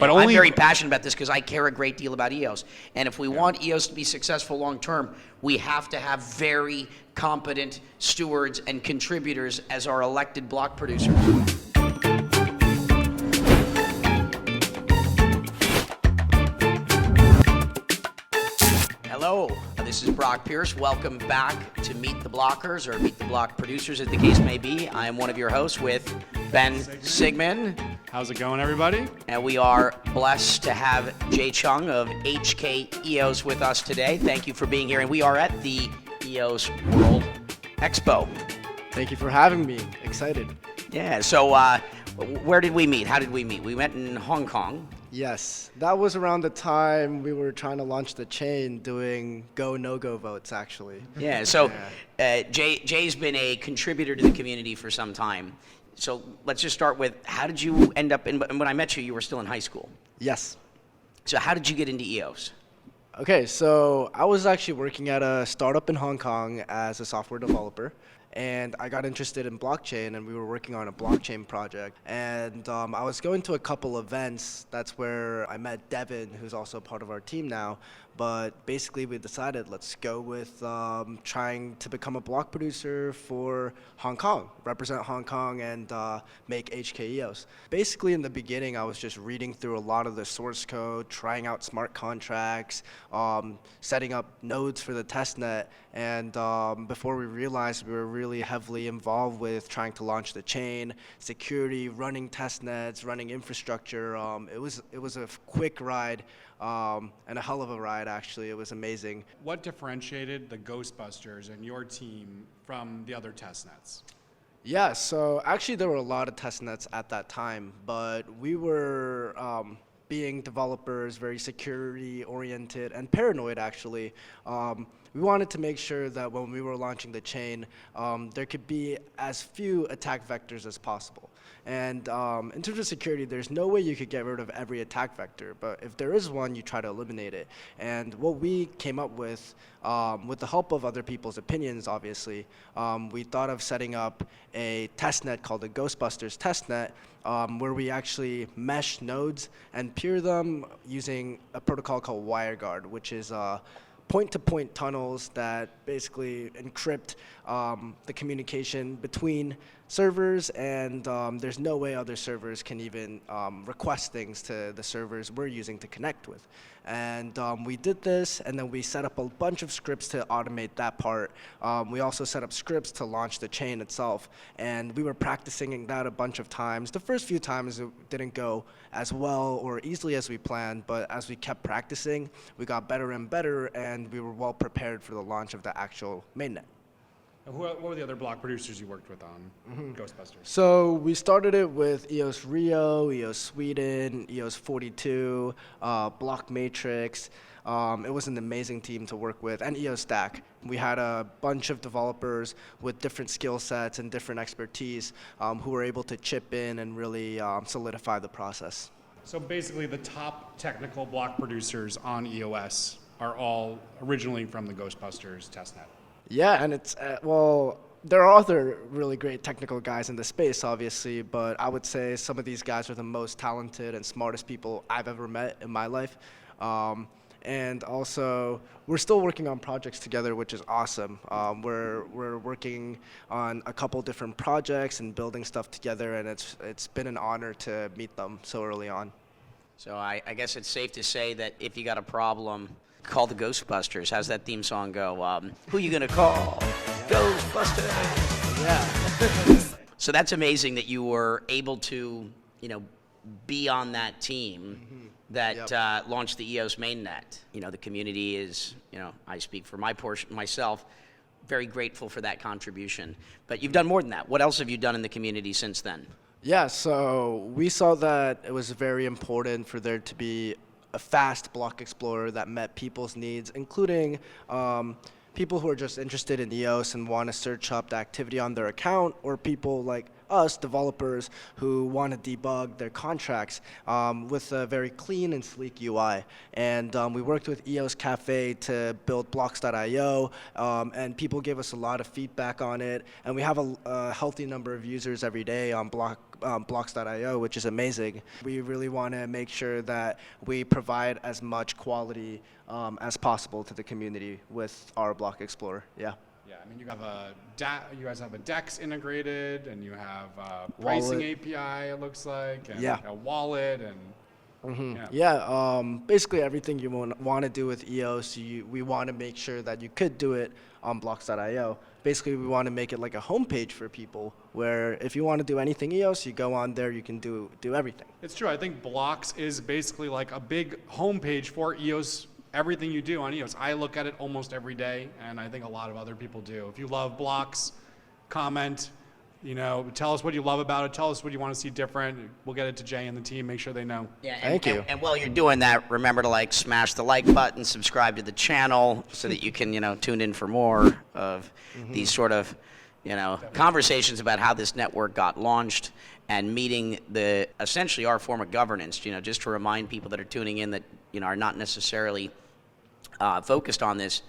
But I'm only very passionate about this because I care a great deal about EOS. And if we want EOS to be successful long term, we have to have very competent stewards and contributors as our elected block producers. Hello, this is Brock Pierce. Welcome back to Meet the Blockers, or Meet the Block Producers, as the case may be. I am one of your hosts with Ben Sigmund. How's it going, everybody? And we are blessed to have Jae Chung of HKEOS with us today. Thank you for being here. And we are at the EOS World Expo. Thank you for having me. Excited. Yeah, so where did we meet? How did we meet? We met in Hong Kong. Yes, that was around the time we were trying to launch the chain doing go, no-go votes, actually. Yeah, so Jay's been a contributor to the community for some time. So let's just start with, how did you end up in, when I met you, you were still in high school. Yes. So how did you get into EOS? Okay, so I was actually working at a startup in Hong Kong as a software developer. And I got interested in blockchain, and we were working on a blockchain project. And I was going to a couple events. That's where I met Devin, who's also part of our team now. But basically, we decided, let's go with trying to become a block producer for Hong Kong, represent Hong Kong, and make HKEOS. Basically, in the beginning, I was just reading through a lot of the source code, trying out smart contracts, setting up nodes for the testnet. And before we realized, we were really heavily involved with trying to launch the chain, security, running testnets, running infrastructure. It was a quick ride. And a hell of a ride, actually. It was amazing. What differentiated the Ghostbusters and your team from the other testnets? Yeah, so actually there were a lot of testnets at that time, but we were being developers, very security-oriented and paranoid, actually. We wanted to make sure that when we were launching the chain, there could be as few attack vectors as possible. And in terms of security, there's no way you could get rid of every attack vector, but if there is one, you try to eliminate it. And what we came up with the help of other people's opinions, obviously, we thought of setting up a testnet called the Ghostbusters testnet, where we actually mesh nodes and peer them using a protocol called WireGuard, which is point-to-point tunnels that basically encrypt the communication between servers, and there's no way other servers can even request things to the servers we're using to connect with. And we did this, and then we set up a bunch of scripts to automate that part. We also set up scripts to launch the chain itself, and we were practicing that a bunch of times. The first few times it didn't go as well or easily as we planned, but as we kept practicing, we got better and better, and we were well prepared for the launch of the actual mainnet. What were the other block producers you worked with on Ghostbusters? So we started it with EOS Rio, EOS Sweden, EOS 42, Block Matrix. It was an amazing team to work with, and EOS Stack. We had a bunch of developers with different skill sets and different expertise who were able to chip in and really solidify the process. So basically, the top technical block producers on EOS are all originally from the Ghostbusters testnet. Yeah, and it's, well, there are other really great technical guys in the space, obviously, but I would say some of these guys are the most talented and smartest people I've ever met in my life. And also, we're still working on projects together, which is awesome. We're working on a couple different projects and building stuff together, and it's been an honor to meet them so early on. So I guess it's safe to say that if you got a problem, call the Ghostbusters. How's that theme song go? Who you gonna call? Ghostbusters. Yeah. So that's amazing that you were able to, be on that team that launched the EOS mainnet. The community is, I speak for myself, very grateful for that contribution. But you've done more than that. What else have you done in the community since then? Yeah, so we saw that it was very important for there to be a fast block explorer that met people's needs, including people who are just interested in EOS and want to search up the activity on their account, or people like us developers who want to debug their contracts with a very clean and sleek UI. And we worked with EOS Cafe to build blocks.io, and people gave us a lot of feedback on it. And we have a healthy number of users every day on blocks.io, which is amazing. We really want to make sure that we provide as much quality as possible to the community with our Block Explorer. Yeah. Yeah, I mean, you guys have a DEX integrated, and you have a pricing Wallet. API, it looks like, and Yeah. a wallet, and Basically everything you want to do with EOS, we want to make sure that you could do it on blocks.io. Basically, we want to make it like a homepage for people where if you want to do anything EOS, you go on there, you can do everything. it's true. I think Blocks is basically like a big homepage for EOS. Everything you do on EOS, I look at it almost every day, and I think a lot of other people do. If you love Blocks, comment. Tell us what you love about it. Tell us what you want to see different. We'll get it to Jay and the team. Make sure they know. Yeah, Thank you. And while you're doing that, remember to smash the like button, subscribe to the channel so that you can, tune in for more of these sort of, conversations about how this network got launched and meeting essentially our form of governance, just to remind people that are tuning in that, are not necessarily focused on this.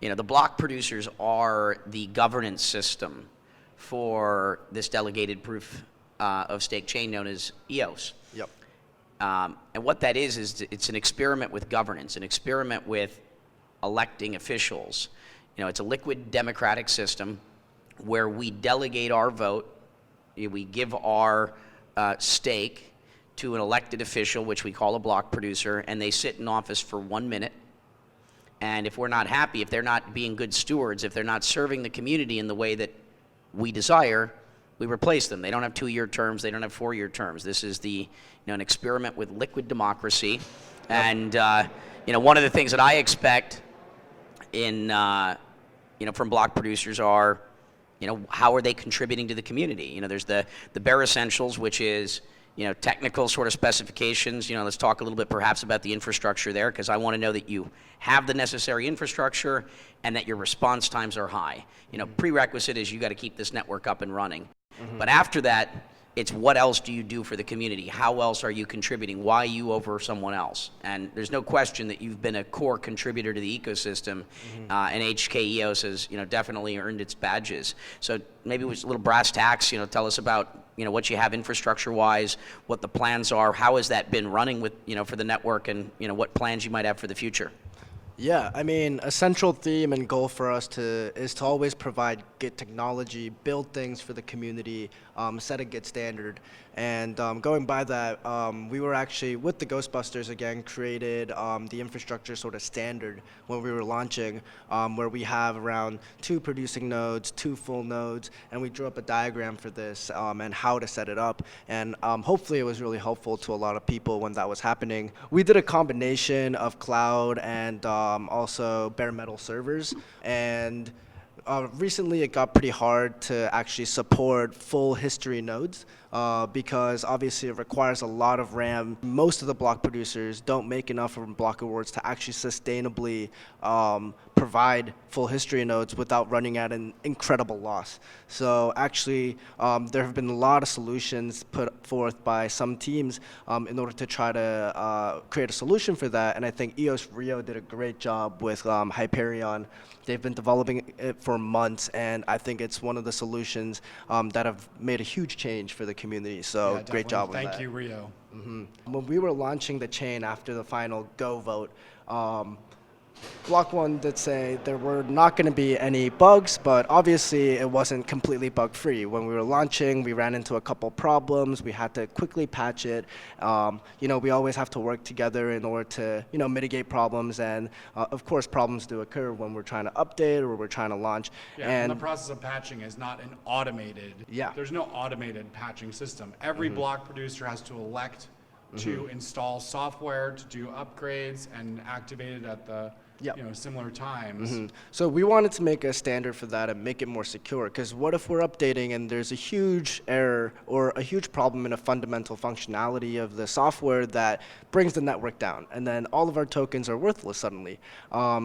The block producers are the governance system for this delegated proof of stake chain known as EOS. Yep. And what that is it's an experiment with governance, an experiment with electing officials. It's a liquid democratic system where we delegate our vote, we give our stake to an elected official, which we call a block producer, and they sit in office for 1 minute. And if we're not happy, if they're not being good stewards, if they're not serving the community in the way that we desire, we replace them. They don't have 2-year terms. They don't have 4-year terms. This is an experiment with liquid democracy. And, one of the things that I expect from block producers are, how are they contributing to the community? There's the bare essentials, which is, technical sort of specifications. Let's talk a little bit perhaps about the infrastructure there, because I want to know that you have the necessary infrastructure and that your response times are high. Prerequisite is you got to keep this network up and running. But after that, it's what else do you do for the community? How else are you contributing? Why you over someone else? And there's no question that you've been a core contributor to the ecosystem, and HKEOS has definitely earned its badges. So maybe with a little brass tacks, tell us about what you have infrastructure-wise, what the plans are, how has that been running with for the network, and what plans you might have for the future. Yeah, I mean, a central theme and goal for us is to always provide good technology, build things for the community, set a good standard. And going by that, we were actually, with the Ghostbusters again, created the infrastructure sort of standard when we were launching, where we have around 2 producing nodes, 2 full nodes, and we drew up a diagram for this and how to set it up. And hopefully it was really helpful to a lot of people when that was happening. We did a combination of cloud and also bare metal servers. And recently it got pretty hard to actually support full history nodes because obviously it requires a lot of RAM. Most of the block producers don't make enough from block awards to actually sustainably provide full history nodes without running at an incredible loss. So actually there have been a lot of solutions put forth by some teams in order to try to create a solution for that. And I think EOS Rio did a great job with Hyperion. They've been developing it for months, and I think it's one of the solutions that have made a huge change for the community. So Yeah, great job definitely. on that. Thank you, Rio. When we were launching the chain after the final go vote, Block One did say there were not going to be any bugs, but obviously it wasn't completely bug-free. When we were launching, we ran into a couple problems. We had to quickly patch it. We always have to work together in order to, mitigate problems. And of course, problems do occur when we're trying to update or we're trying to launch. Yeah, and the process of patching is not an automated. Yeah. There's no automated patching system. Every block producer has to elect to install software to do upgrades and activate it at the Yep. similar times. So we wanted to make a standard for that and make it more secure. Because what if we're updating and there's a huge error or a huge problem in a fundamental functionality of the software that brings the network down, and then all of our tokens are worthless suddenly.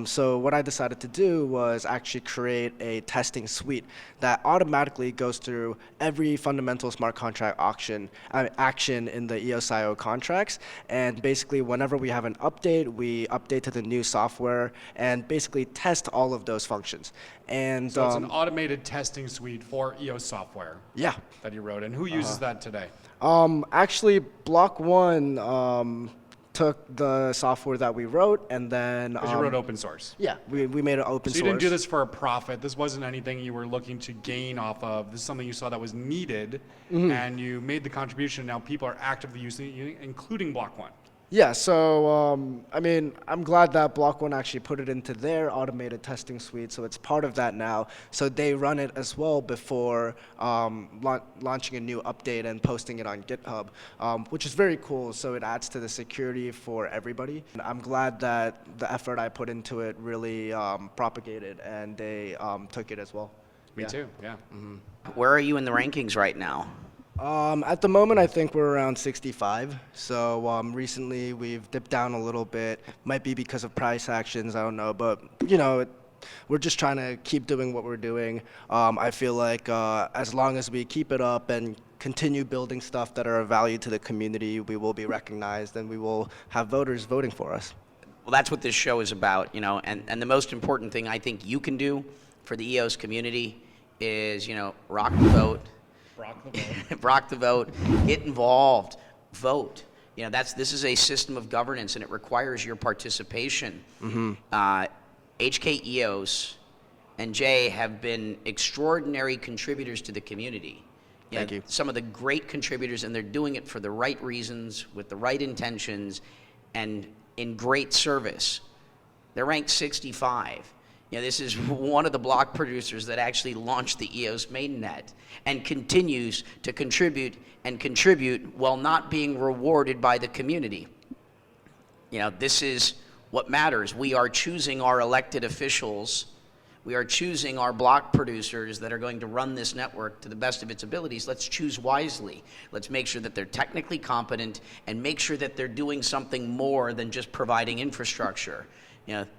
So what I decided to do was actually create a testing suite that automatically goes through every fundamental smart contract action in the EOS.io contracts. And basically, whenever we have an update, we update to the new software and basically test all of those functions. And So it's an automated testing suite for EOS software. Yeah. That you wrote. And who uses that today? Actually, Block One took the software that we wrote, and then Because you wrote open source. yeah, we made it open So you source. didn't do this for a profit. This wasn't anything you were looking to gain off of. This is something you saw that was needed, and you made the contribution. Now people are actively using it, including Block One. Yeah, so I mean, I'm glad that Block One actually put it into their automated testing suite, so it's part of that now. So they run it as well before launching a new update and posting it on GitHub, which is very cool. So it adds to the security for everybody. And I'm glad that the effort I put into it really propagated, and they took it as well. Me too, yeah. Where are you in the rankings right now? At the moment, I think we're around 65. So recently, we've dipped down a little bit. Might be because of price actions, I don't know. But, we're just trying to keep doing what we're doing. I feel like as long as we keep it up and continue building stuff that are of value to the community, we will be recognized and we will have voters voting for us. Well, that's what this show is about, and the most important thing I think you can do for the EOS community is, rock the vote. Brock the vote. Brock the vote. Get involved. Vote. This is a system of governance, and it requires your participation. HKEOS and Jae have been extraordinary contributors to the community. Thank you. Some of the great contributors, and they're doing it for the right reasons, with the right intentions, and in great service. They're ranked 65. This is one of the block producers that actually launched the EOS mainnet and continues to contribute while not being rewarded by the community. This is what matters. We are choosing our elected officials. We are choosing our block producers that are going to run this network to the best of its abilities. Let's choose wisely. Let's make sure that they're technically competent and make sure that they're doing something more than just providing infrastructure.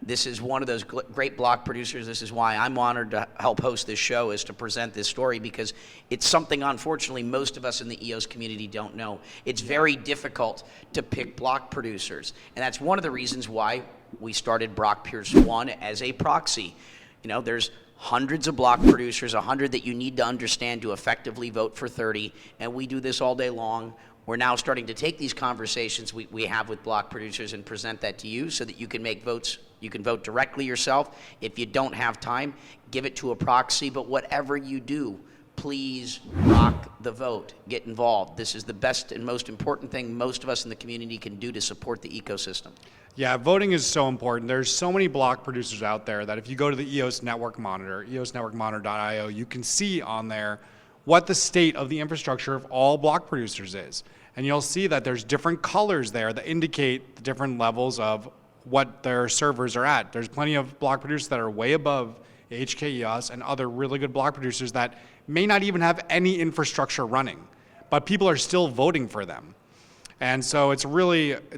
This is one of those great block producers. This is why I'm honored to help host this show, is to present this story, because it's something, unfortunately, most of us in the EOS community don't know. It's very difficult to pick block producers, and that's one of the reasons why we started brockpierce 1 as a proxy. There's hundreds of block producers, 100 that you need to understand to effectively vote for 30, and we do this all day long. We're now starting to take these conversations we have with block producers and present that to you so that you can make votes. You can vote directly yourself. If you don't have time, give it to a proxy. But whatever you do, please rock the vote. Get involved. This is the best and most important thing most of us in the community can do to support the ecosystem. Yeah, voting is so important. There's so many block producers out there that if you go to the EOS Network Monitor, eosnetworkmonitor.io, you can see on there what the state of the infrastructure of all block producers is. And you'll see that there's different colors there that indicate the different levels of what their servers are at. There's plenty of block producers that are way above HKEOS and other really good block producers that may not even have any infrastructure running, but people are still voting for them. And so this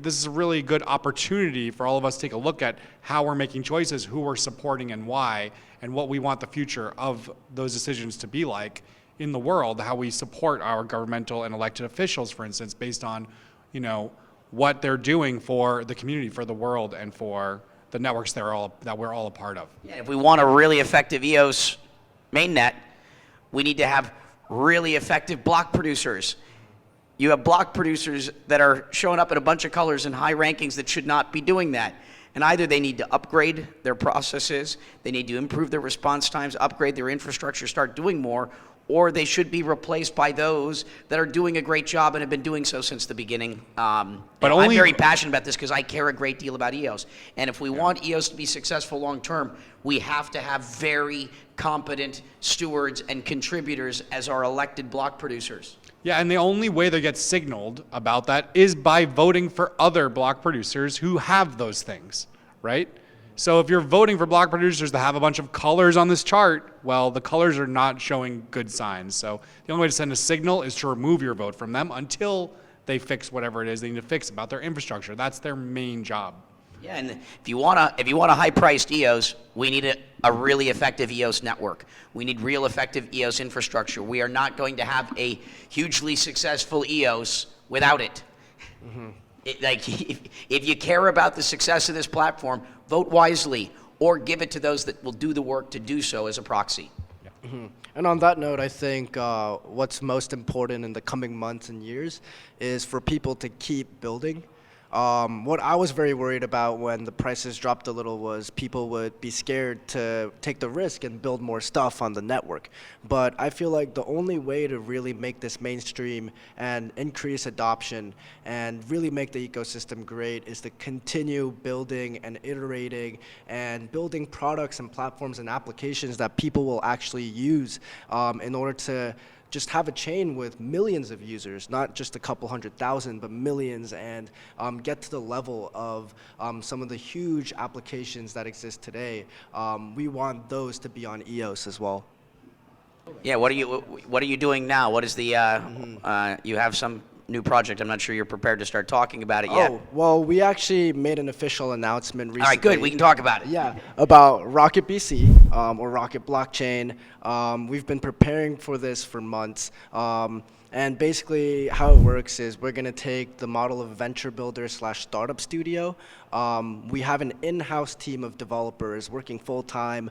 is a really good opportunity for all of us to take a look at how we're making choices, who we're supporting and why, and what we want the future of those decisions to be like in the world, how we support our governmental and elected officials, for instance, based on, what they're doing for the community, for the world, and for the networks that we're all a part of. Yeah, if we want a really effective EOS mainnet, we need to have really effective block producers. You have block producers that are showing up in a bunch of colors and high rankings that should not be doing that. And either they need to upgrade their processes, they need to improve their response times, upgrade their infrastructure, start doing more, or they should be replaced by those that are doing a great job and have been doing so since the beginning. I'm very passionate about this because I care a great deal about EOS. And if we want EOS to be successful long term, we have to have very competent stewards and contributors as our elected block producers. Yeah, and the only way they get signaled about that is by voting for other block producers who have those things, right? So if you're voting for block producers that have a bunch of colors on this chart, well, the colors are not showing good signs. So the only way to send a signal is to remove your vote from them until they fix whatever it is they need to fix about their infrastructure. That's their main job. Yeah, and if you want a high-priced EOS, we need a really effective EOS network. We need real effective EOS infrastructure. We are not going to have a hugely successful EOS without it. If you care about the success of this platform, vote wisely or give it to those that will do the work to do so as a proxy. And on that note, I think what's most important in the coming months and years is for people to keep building. What I was very worried about when the prices dropped a little was people would be scared to take the risk and build more stuff on the network. But I feel like the only way to really make this mainstream and increase adoption and really make the ecosystem great is to continue building and iterating and building products and platforms and applications that people will actually use in order to just have a chain with millions of users, not just a couple 100,000, but millions, and get to the level of some of the huge applications that exist today. We want those to be on EOS as well. Yeah, what are you doing now? What is the you have some new project? I'm not sure you're prepared to start talking about it yet. Oh, well, we actually made an official announcement recently. All right, good. We can talk about it. Yeah, about Rocket BC or Rocket Blockchain. We've been preparing for this for months. And basically how it works is we're going to take the model of venture builder / startup studio. We have an in-house team of developers working full-time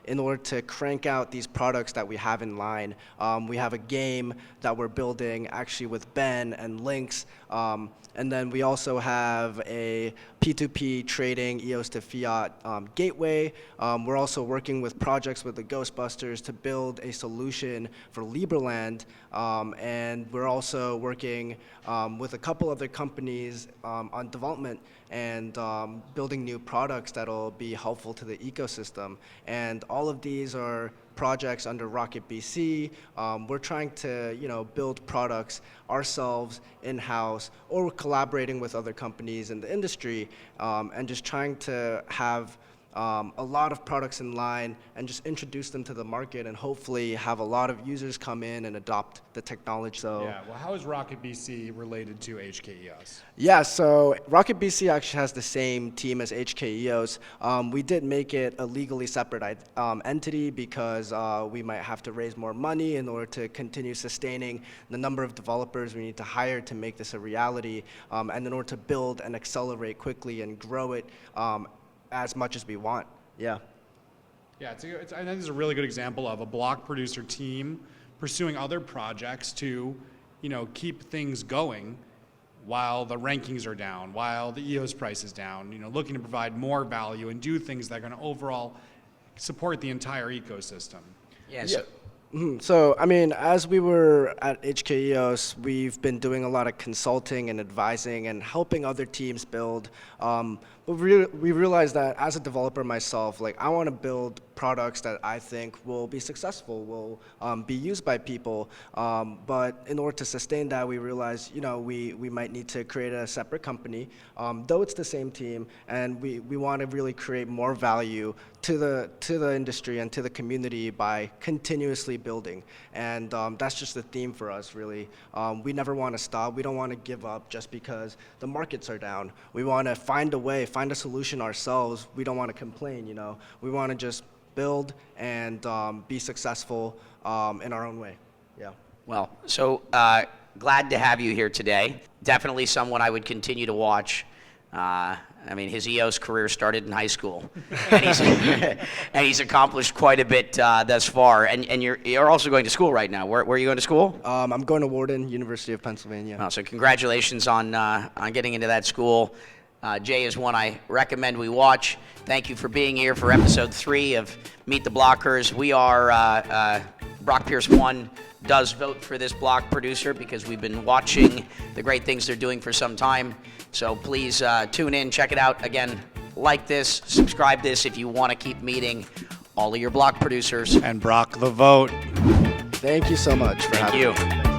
in order to crank out these products that we have in line. We have a game that we're building actually with Ben and Lynx. And then we also have a P2P trading EOS to fiat gateway. We're also working with projects with the Ghostbusters to build a solution for Liberland. And we're also working with a couple other companies on development and building new products that'll be helpful to the ecosystem. And all of these are projects under Rocket BC. We're trying to, build products ourselves in-house or collaborating with other companies in the industry, and just trying to have a lot of products in line and just introduce them to the market and hopefully have a lot of users come in and adopt the technology. So Yeah, well, how is Rocket BC related to HKEOS? yeah, so Rocket BC actually has the same team as HKEOS. We did make it a legally separate entity because we might have to raise more money in order to continue sustaining the number of developers we need to hire to make this a reality, and in order to build and accelerate quickly and grow it as much as we want. Yeah. Yeah, I think this is a really good example of a block producer team pursuing other projects to, keep things going while the rankings are down, while the EOS price is down, looking to provide more value and do things that are going to overall support the entire ecosystem. Yeah. So, I mean, as we were at HKEOS, we've been doing a lot of consulting and advising and helping other teams build. But we realized that as a developer myself, I want to build products that I think will be successful, will be used by people. But in order to sustain that, we realized, we might need to create a separate company, though it's the same team, and we want to really create more value to the industry and to the community by continuously building. And that's just the theme for us, really. We never want to stop. We don't want to give up just because the markets are down. We want to find a way, find a solution ourselves. We don't want to complain, We want to just build and be successful in our own way. Yeah. Well, so glad to have you here today. Definitely someone I would continue to watch. His EOS career started in high school, and he's accomplished quite a bit thus far. And you're also going to school right now. Where are you going to school? I'm going to Wharton, University of Pennsylvania. Oh, so congratulations on getting into that school. Jay is one I recommend we watch. Thank you for being here for episode 3 of Meet the Blockers. We are brockpierce 1 does vote for this block producer because we've been watching the great things they're doing for some time. So please tune in, check it out. Again, like this, subscribe this if you want to keep meeting all of your block producers. And Brock the Vote. Thank you so much for having me. Thank you.